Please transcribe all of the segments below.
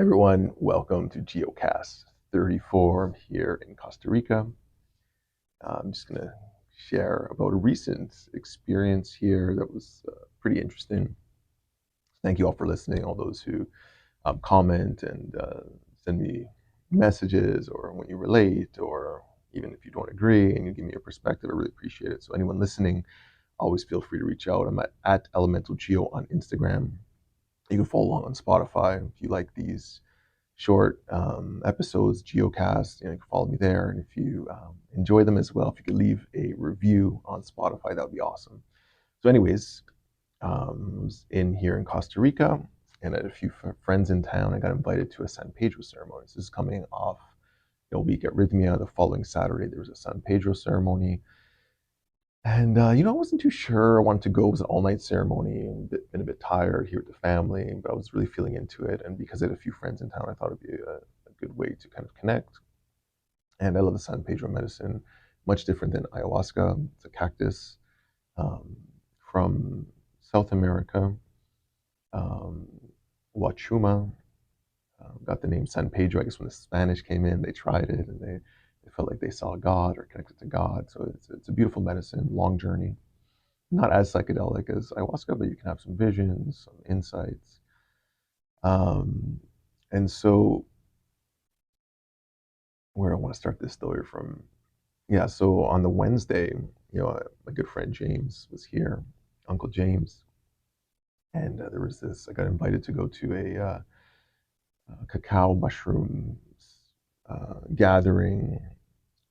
Everyone, welcome to Giocast 34. I'm here in Costa Rica. I'm just going to share about a recent experience here that was pretty interesting. Thank you all for listening, all those who comment and send me messages, or when you relate, or even if you don't agree and you give me your perspective. I really appreciate it. So anyone listening, always feel free to reach out. I'm at Elemental Geo on Instagram. You can follow along on Spotify if you like these short episodes, Giocast. You can follow me there. And if you enjoy them as well, if you could leave a review on Spotify, that would be awesome. So, anyways, I was in here in Costa Rica, and I had a few friends in town. I got invited to a San Pedro ceremony. So this is coming off a week at Rhythmia. The following Saturday, there was a San Pedro ceremony. And, I wasn't too sure I wanted to go. It was an all-night ceremony. Been a bit tired here with the family, but I was really feeling into it. And because I had a few friends in town, I thought it'd be a good way to kind of connect. And I love the San Pedro medicine, much different than ayahuasca. It's a cactus um, from South America, um, Huachuma. Got the name San Pedro. I guess when the Spanish came in, they tried it and they felt like they saw God or connected to God. So it's a beautiful medicine, long journey. Not as psychedelic as ayahuasca, but you can have some visions, some insights. Um, and so, where I want to start this story from? Yeah, so on the Wednesday, my good friend James was here, Uncle James, and there was this. I got invited to go to a cacao mushrooms gathering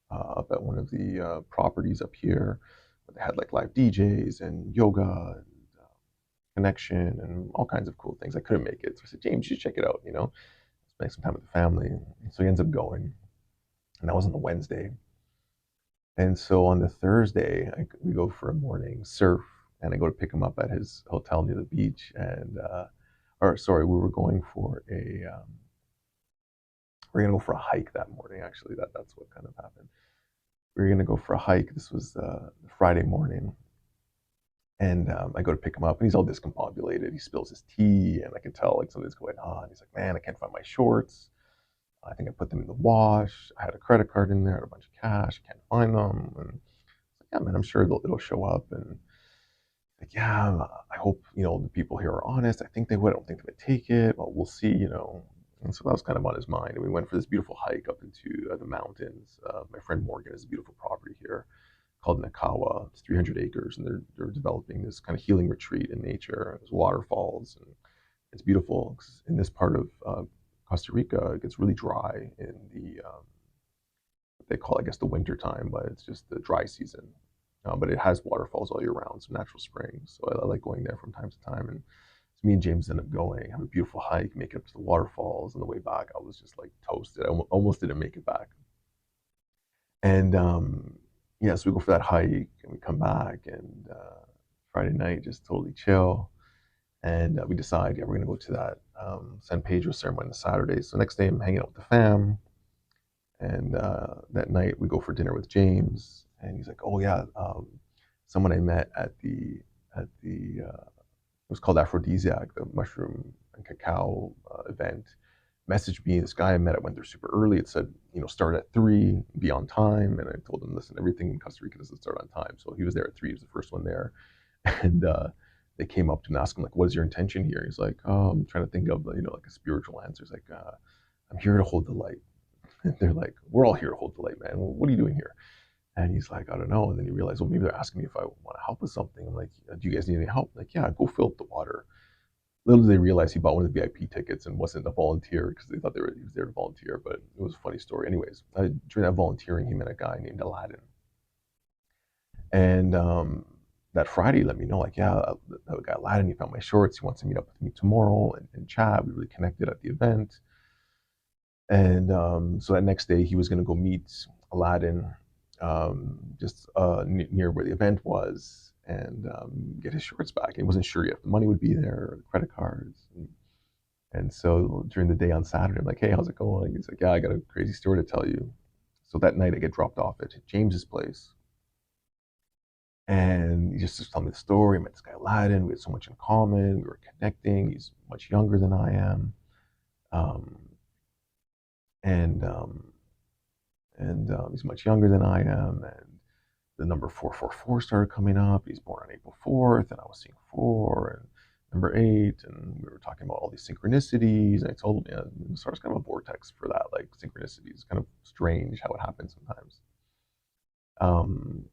up at one of the properties up here. They had like live DJs and yoga and connection and all kinds of cool things. I couldn't make it. So I said, James, you should check it out, spend some time with the family. And so he ends up going. And that was on the Wednesday. And so on the Thursday, we go for a morning surf, and I go to pick him up at his hotel near the beach. Or sorry, we were going for we're gonna go for a hike that morning. Actually, that's what kind of happened. We were gonna go for a hike. This was Friday morning, and I go to pick him up, and he's all discombobulated. He spills his tea, and I can tell like something's going on. He's like, "Man, I can't find my shorts. I think I put them in the wash. I had a credit card in there, a bunch of cash. I can't find them." And like, yeah, man, I'm sure it'll show up. And like, yeah, I hope the people here are honest. I think they would. I don't think they would take it, but we'll see. And so that was kind of on his mind. And we went for this beautiful hike up into the mountains. My friend Morgan has a beautiful property here called Nakawa. It's 300 acres, and they're developing this kind of healing retreat in nature. There's waterfalls, and it's beautiful. 'Cause in this part of Costa Rica, it gets really dry in the what they call, I guess, the winter time, but it's just the dry season. But it has waterfalls all year round, some natural springs. So I like going there from time to time. And so me and James ended up going, have a beautiful hike, make it up to the waterfalls. On the way back, I was just like toasted. I almost didn't make it back. And yeah, so we go for that hike and we come back, and Friday night, just totally chill. And we decide, yeah, we're going to go to that San Pedro ceremony on Saturday. So next day, I'm hanging out with the fam. And that night, we go for dinner with James. And he's like, oh, yeah, someone I met it was called Aphrodisiac, the mushroom and cacao event, messaged me. This guy I met, I went there super early. It said, start at 3, be on time. And I told him, listen, everything in Costa Rica doesn't start on time. So he was there at 3. He was the first one there. And they came up to me and asked him, like, what is your intention here? He's like, oh, I'm trying to think of, like a spiritual answer. He's like, I'm here to hold the light. And they're like, we're all here to hold the light, man. What are you doing here? And he's like, I don't know. And then he realized, well, maybe they're asking me if I want to help with something. I'm like, do you guys need any help? Like, yeah, go fill up the water. Little did they realize he bought one of the VIP tickets and wasn't a volunteer, because they thought he was there to volunteer. But it was a funny story. Anyways, during that volunteering, he met a guy named Aladdin. And that Friday, he let me know, like, yeah, that guy Aladdin, he found my shorts. He wants to meet up with me tomorrow and chat. We really connected at the event. And so that next day, he was going to go meet Aladdin just near where the event was, and get his shorts back. He wasn't sure if the money would be there or the credit cards. And so during the day on Saturday, I'm like, hey, how's it going? He's like, yeah, I got a crazy story to tell you. So that night, I get dropped off at James's place. And he just told me the story. I met this guy Aladdin. We had so much in common. We were connecting. He's much younger than I am. Um, and he's much younger than I am, and the number 444 started coming up. He's born on April 4th, and I was seeing 4 and number 8, and we were talking about all these synchronicities. And I told him, yeah, so it's kind of a vortex for that, like synchronicities. It's kind of strange how it happens sometimes. Um,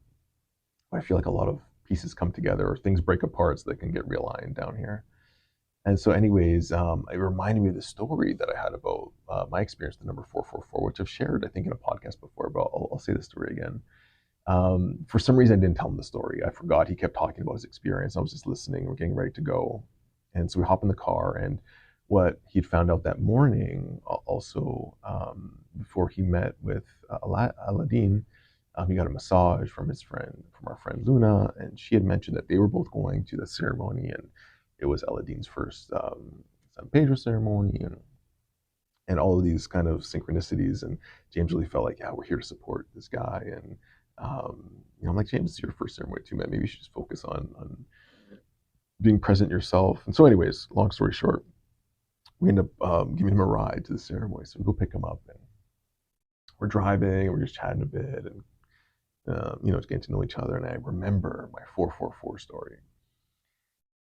I feel like a lot of pieces come together or things break apart so they can get realigned down here. And so, anyways, it reminded me of the story that I had about my experience with the number 444, which I've shared, I think, in a podcast before, but I'll say the story again. For some reason, I didn't tell him the story. I forgot. He kept talking about his experience. I was just listening. We're getting ready to go. And so we hop in the car. And what he'd found out that morning, also, before he met with Aladdin, he got a massage from from our friend Luna. And she had mentioned that they were both going to the ceremony. And it was Aladdin's first San Pedro ceremony. And all of these kind of synchronicities. And James really felt like, yeah, we're here to support this guy. And I'm like, James, it's your first ceremony too, man. Maybe you should just focus on being present yourself. And so, anyways, long story short, we end up giving him a ride to the ceremony. So we go pick him up, and we're driving, and we're just chatting a bit, and just getting to know each other. And I remember my 444 story,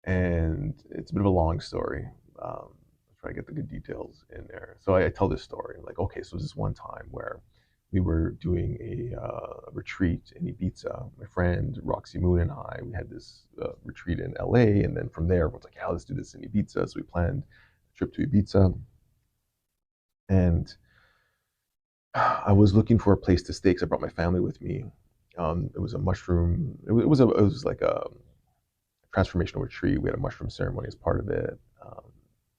and it's a bit of a long story. I'll try to get the good details in there. So I tell this story, like, okay, so this one time where we were doing a retreat in Ibiza. My friend Roxy Moon and I, we had this retreat in LA, and then from there, everyone's like, "Yeah, let's do this in Ibiza." So we planned a trip to Ibiza, and I was looking for a place to stay because I brought my family with me. It was a mushroom. It was like a transformational retreat. We had a mushroom ceremony as part of it,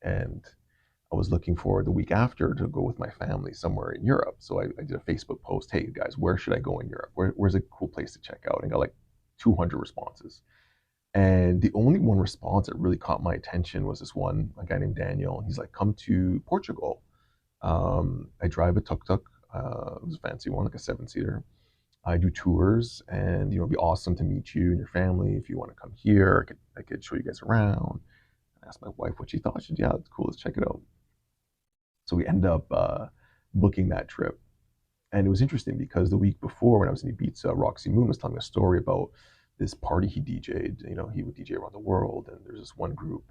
and I was looking for the week after to go with my family somewhere in Europe. So I did a Facebook post, hey guys, where should I go in Europe? Where's a cool place to check out? And got like 200 responses. And the only one response that really caught my attention was this one, a guy named Daniel. And he's like, come to Portugal. I drive a tuk-tuk. It was a fancy one, like a 7-seater. I do tours, and it'd be awesome to meet you and your family. If you want to come here, I could show you guys around. I asked my wife what she thought. She said, yeah, it's cool. Let's check it out. So we end up booking that trip. And it was interesting because the week before, when I was in Ibiza, Roxy Moon was telling a story about this party he DJ'd. He would DJ around the world, and there's this one group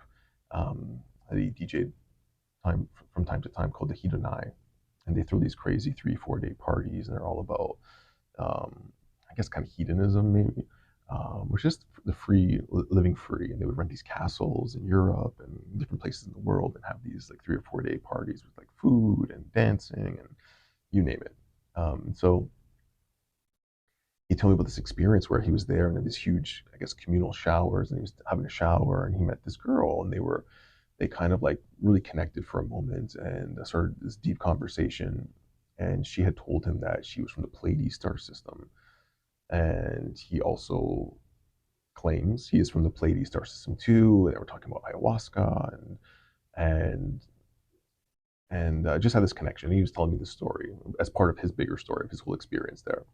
that he DJ'd from time to time called the Hedonai, and they throw these crazy 3-4 day parties, and they're all about, I guess, kind of hedonism, maybe, which is the living free. And they would rent these castles in Europe and different places in the world and have these like 3 or 4 day parties with like food and dancing and you name it. So he told me about this experience where he was there and had these huge, I guess, communal showers, and he was having a shower and he met this girl, and they kind of like really connected for a moment and started this deep conversation. And she had told him that she was from the Pleiades star system, and he also claims he is from the Pleiades star system too. And they were talking about ayahuasca and just had this connection. He was telling me the story as part of his bigger story of his whole experience there.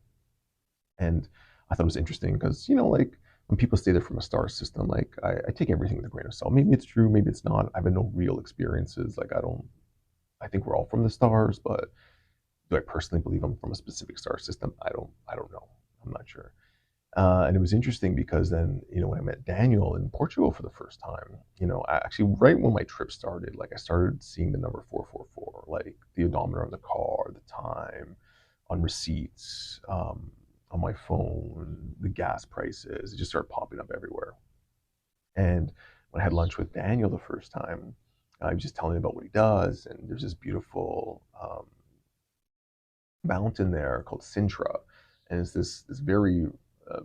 And I thought it was interesting because, like when people say they're from a star system, like I take everything with a grain of salt. Maybe it's true, maybe it's not. I've had no real experiences. Like I think we're all from the stars, but do I personally believe I'm from a specific star system? I don't know. I'm not sure. And it was interesting because then, when I met Daniel in Portugal for the first time, actually right when my trip started, like I started seeing the number 444, like the odometer on the car, the time, on receipts, on my phone, the gas prices, it just started popping up everywhere. And when I had lunch with Daniel the first time, he was just telling me about what he does. And there's this beautiful mountain there called Sintra, and it's this very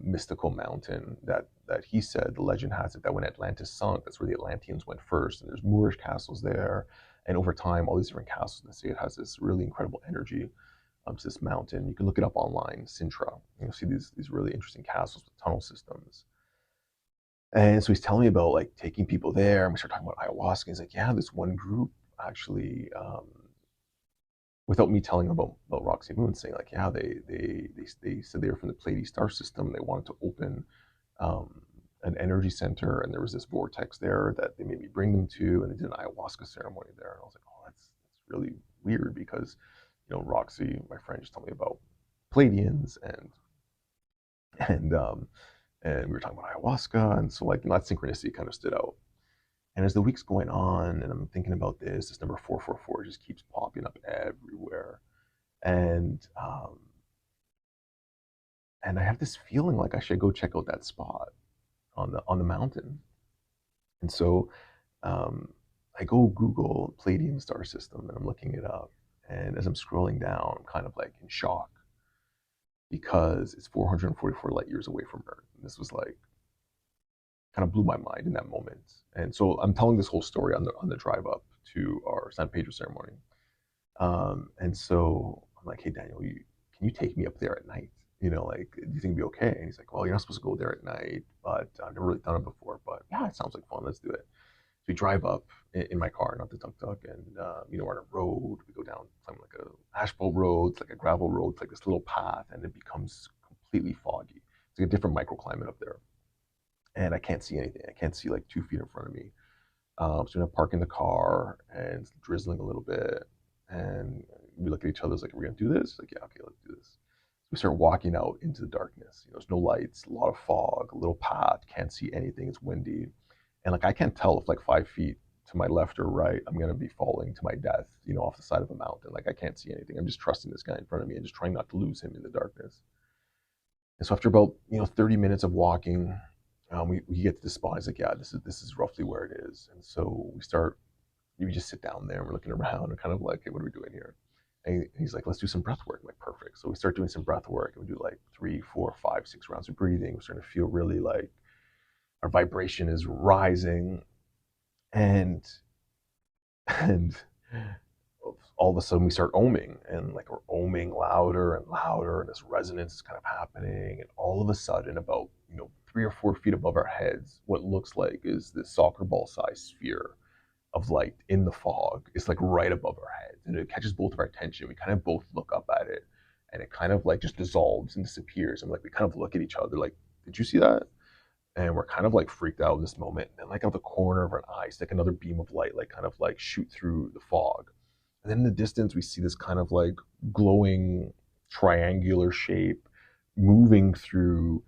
mystical mountain that he said, the legend has it, that when Atlantis sunk, that's where the Atlanteans went first, and there's Moorish castles there, and over time, all these different castles in the sea, it has this really incredible energy to this mountain. You can look it up online, Sintra. You'll see these really interesting castles with tunnel systems. And so he's telling me about like taking people there, and we start talking about ayahuasca. He's like, yeah, this one group actually, without me telling him about Roxy Moon, saying like, yeah, they said they were from the Pleiades star system. They wanted to open an energy center, and there was this vortex there that they made me bring them to, and they did an ayahuasca ceremony there. And I was like, oh, that's really weird because, Roxy, my friend, just told me about Pleidians and and we were talking about ayahuasca, and so like that synchronicity kind of stood out. And as the week's going on, and I'm thinking about this number 444 just keeps popping up everywhere, and and I have this feeling like I should go check out that spot on the mountain. And so um, I go Google Palladium star system and I'm looking it up. And as I'm scrolling down, I'm kind of like in shock because it's 444 light years away from Earth. And this was like kind of blew my mind in that moment. And so I'm telling this whole story on the drive up to our San Pedro ceremony. And so I'm like, hey Daniel, can you take me up there at night? Like, do you think it'd be okay? And he's like, well, you're not supposed to go there at night, but I've never really done it before. But yeah, it sounds like fun. Let's do it. So we drive up in my car, not the tuk tuk, and we're on a road. We go down some like a asphalt road, it's like a gravel road, it's like this little path, and it becomes completely foggy. It's like a different microclimate up there, and I can't see anything. I can't see like 2 feet in front of me. So I'm parking the car, and it's drizzling a little bit, and we look at each other like, "Are we gonna do this?" Like, yeah, okay, let's do this. We start walking out into the darkness. There's no lights, a lot of fog, a little path, can't see anything. It's windy, and like I can't tell if like 5 feet to my left or right, I'm gonna be falling to my death, off the side of a mountain. Like I can't see anything. I'm just trusting this guy in front of me and just trying not to lose him in the darkness. And so after about 30 minutes of walking, we get to the spot. He's like, yeah, this is roughly where it is. And so we just sit down there and we're looking around and kind of like, hey, what are we doing here? And he's like, let's do some breath work. I'm like, perfect. So we start doing some breath work and we do like 3, 4, 5, 6 rounds of breathing. We're starting to feel really like our vibration is rising, and and all of a sudden we start oming, and like we're oming louder and louder, and this resonance is kind of happening, and all of a sudden about 3 or 4 feet above our heads, what looks like is this soccer ball sized sphere of light in the fog. It's like right above our heads, and it catches both of our attention. We kind of both look up at it, and it kind of like just dissolves and disappears, and like we kind of look at each other like, did you see that? And we're kind of like freaked out in this moment. And then like out the corner of our eyes, like another beam of light, like kind of like shoot through the fog. And then in the distance, we see this kind of like glowing triangular shape moving through,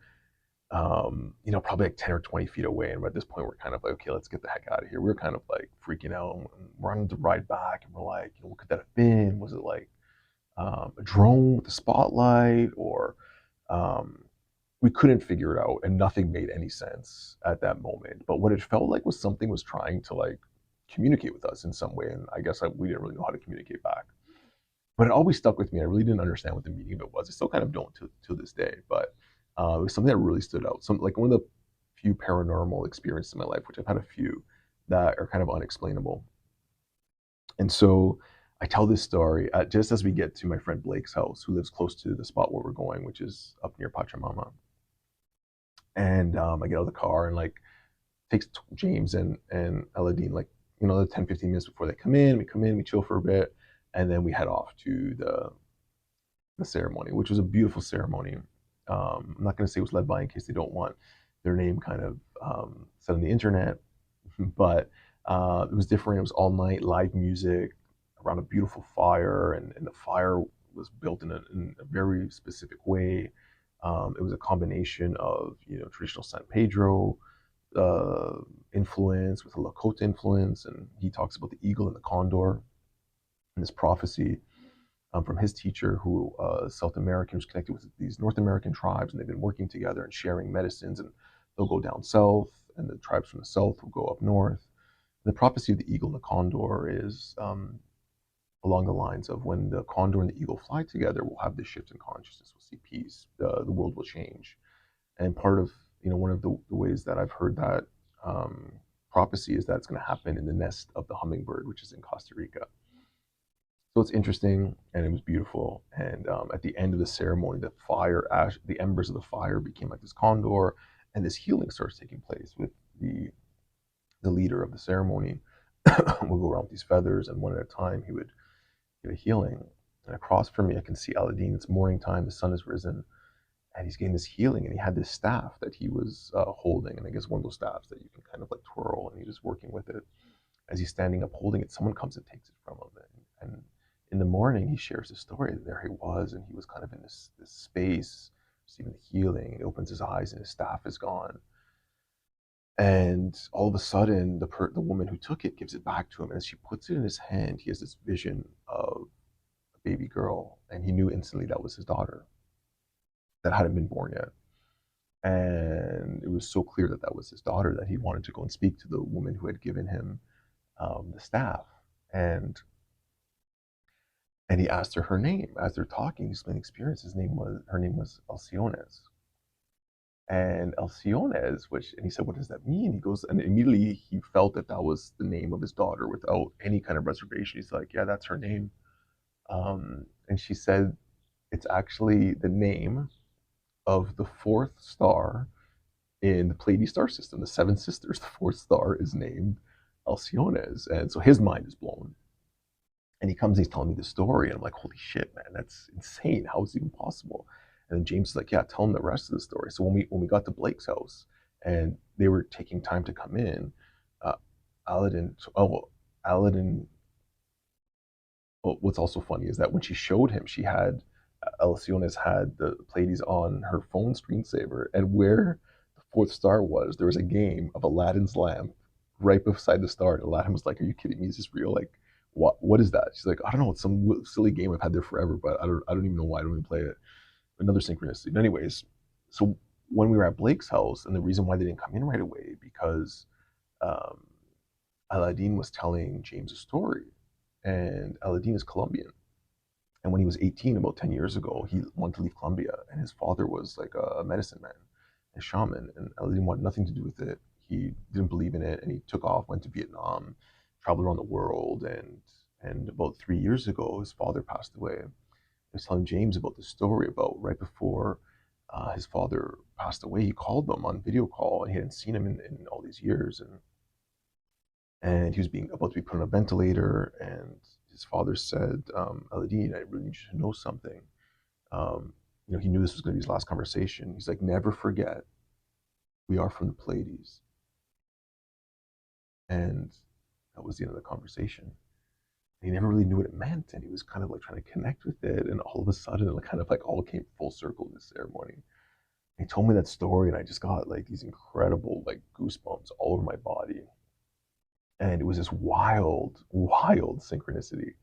probably like 10 or 20 feet away. And at this point, we're kind of like, okay, let's get the heck out of here. We're kind of like freaking out. And we're on the ride back, and we're like, what could that have been? Was it like a drone with a spotlight, or um, we couldn't figure it out, and nothing made any sense at that moment. But what it felt like was something was trying to like communicate with us in some way, and I guess we didn't really know how to communicate back. But it always stuck with me. I really didn't understand what the meaning of it was. I still kind of don't to this day, but it was something that really stood out. Some like one of the few paranormal experiences in my life, which I've had a few, that are kind of unexplainable. And so I tell this story just as we get to my friend Blake's house, who lives close to the spot where we're going, which is up near Pachamama. And I get out of the car, and like takes James and Eladine like the 10, 15 minutes before they come in. We come in, we chill for a bit, and then we head off to the ceremony, which was a beautiful ceremony. I'm not going to say it was led by in case they don't want their name kind of said on the internet, but it was different. It was all night live music around a beautiful fire, and the fire was built in a very specific way. It was a combination of traditional San Pedro uh, influence with a Lakota influence, and he talks about the eagle and the condor and this prophecy from his teacher, who South American, was connected with these North American tribes, and they've been working together and sharing medicines, and they'll go down south, and the tribes from the south will go up north. The prophecy of the eagle and the condor is along the lines of when the condor and the eagle fly together, we'll have this shift in consciousness. We'll see peace. The world will change. And part of one of the ways that I've heard that um, prophecy is that it's going to happen in the nest of the hummingbird, which is in Costa Rica. So it's interesting, and it was beautiful. And at the end of the ceremony, the fire, the embers of the fire became like this condor, and this healing starts taking place with the leader of the ceremony. We'll go around with these feathers, and one at a time, he would give a healing. And across from me, I can see Aladdin. It's morning time. The sun has risen, and he's getting this healing. And he had this staff that he was holding, and I guess one of those staffs that you can kind of like twirl, and he was working with it. As he's standing up holding it, someone comes and takes it from him. And in the morning, he shares the story. There he was, and he was kind of in this space, receiving healing. He opens his eyes, and his staff is gone. And all of a sudden, the woman who took it gives it back to him. And as she puts it in his hand, he has this vision of a baby girl. And he knew instantly that was his daughter that hadn't been born yet. And it was so clear that that was his daughter that he wanted to go and speak to the woman who had given him the staff. And he asked her name as they're talking, explaining experience. Her name was Alciones. And Alciones, and he said, what does that mean? He goes, and immediately he felt that that was the name of his daughter without any kind of reservation. He's like, yeah, that's her name. And she said, it's actually the name of the fourth star in the Pleiadian star system, the seven sisters. The fourth star is named Alciones. And so his mind is blown. And he comes and he's telling me the story. And I'm like, holy shit, man, that's insane. How is it even possible? And then James is like, yeah, tell him the rest of the story. So when we got to Blake's house and they were taking time to come in, uh, Aladdin, well, what's also funny is that when she showed him, she had, Alciones had the Pleiades on her phone screensaver. And where the fourth star was, there was a game of Aladdin's lamp right beside the star. And Aladdin was like, are you kidding me? Is this real? Like, what is that? She's like, I don't know. It's some silly game I've had there forever, but I don't even know why I don't even play it. Another synchronicity. But anyways, so when we were at Blake's house, and the reason why they didn't come in right away because um, Aladdin was telling James a story, and Aladdin is Colombian. And when he was 18, about 10 years ago, he wanted to leave Colombia, and his father was like a medicine man, a shaman, and Aladdin wanted nothing to do with it. He didn't believe in it, and he took off, went to Vietnam, traveled around the world, and about 3 years ago, his father passed away. I was telling James about the story about right before his father passed away. He called them on video call, and he hadn't seen him in all these years, and he was being about to be put on a ventilator. And his father said, Aladdin, I really need you to know something. He knew this was going to be his last conversation. He's like, never forget, we are from the Pleiades. And that was the end of the conversation. He never really knew what it meant, and he was kind of like trying to connect with it, and all of a sudden it kind of like all came full circle in this ceremony. He told me that story, and I just got like these incredible like goosebumps all over my body. And it was this wild synchronicity.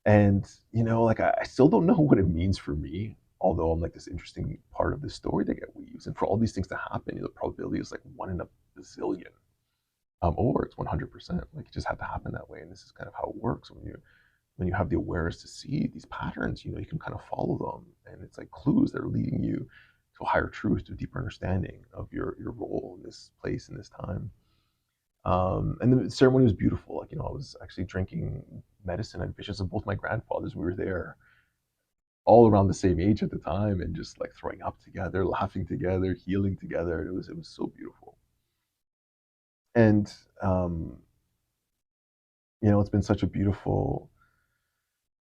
And like I still don't know what it means for me, although I'm like this interesting part of this story that get weaves. And for all these things to happen, the probability is like 1 in a bazillion. Or it's 100%. Like it just had to happen that way. And this is kind of how it works when you have the awareness to see these patterns. You can kind of follow them, and it's like clues that are leading you to a higher truth, to a deeper understanding of your role in this place, in this time. And the ceremony was beautiful. Like, I was actually drinking medicine. I had visions of both my grandfathers. We were there all around the same age at the time, and just like throwing up together, laughing together, healing together. It was so beautiful. And it's been such a beautiful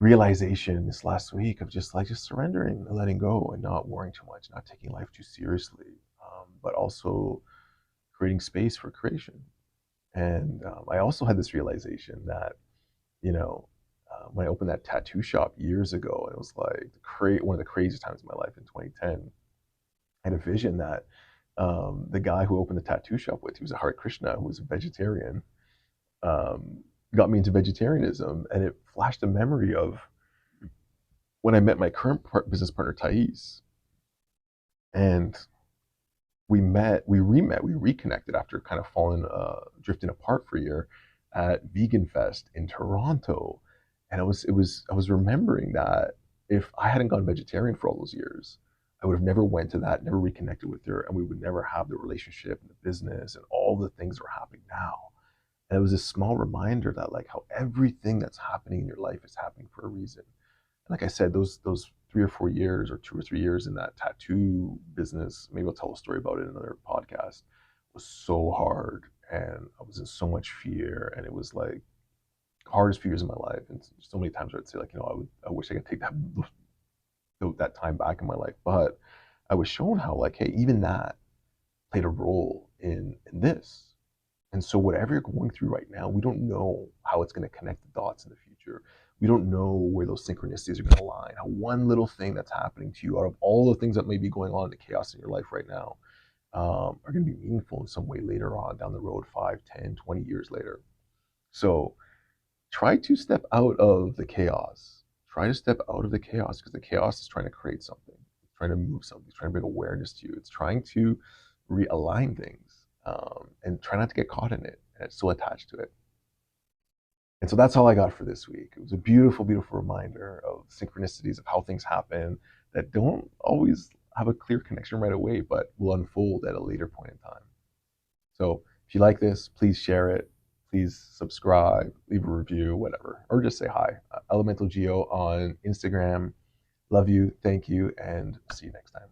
realization this last week of just surrendering and letting go and not worrying too much, not taking life too seriously, but also creating space for creation. And I also had this realization that, when I opened that tattoo shop years ago, it was like one of the craziest times of my life in 2010. I had a vision that the guy who opened the tattoo shop with, he was a Hare Krishna, who was a vegetarian, um, got me into vegetarianism, and it flashed a memory of when I met my current business partner, Thais, and we reconnected after kind of drifting apart for a year at Vegan Fest in Toronto. And I was remembering that if I hadn't gone vegetarian for all those years, I would have never went to that, never reconnected with her, and we would never have the relationship and the business and all the things that are happening now. And it was a small reminder that like how everything that's happening in your life is happening for a reason. And like I said, those 3 or 4 years or 2 or 3 years in that tattoo business, maybe I'll tell a story about it in another podcast, was so hard. And I was in so much fear, and it was like hardest few years of my life. And so many times I'd say like, I wish I could take that time back in my life. But I was shown how like, hey, even that played a role in this. And so whatever you're going through right now, we don't know how it's going to connect the dots in the future. We don't know where those synchronicities are going to align. How one little thing that's happening to you out of all the things that may be going on in the chaos in your life right now are going to be meaningful in some way later on down the road, 5, 10, 20 years later. So try to step out of the chaos. Try to step out of the chaos because the chaos is trying to create something. It's trying to move something. It's trying to bring awareness to you. It's trying to realign things and try not to get caught in it and it's so attached to it. And so that's all I got for this week. It was a beautiful, beautiful reminder of synchronicities of how things happen that don't always have a clear connection right away, but will unfold at a later point in time. So if you like this, please share it. Please subscribe, leave a review, whatever, or just say hi. Elemental Geo on Instagram. Love you, thank you, and see you next time.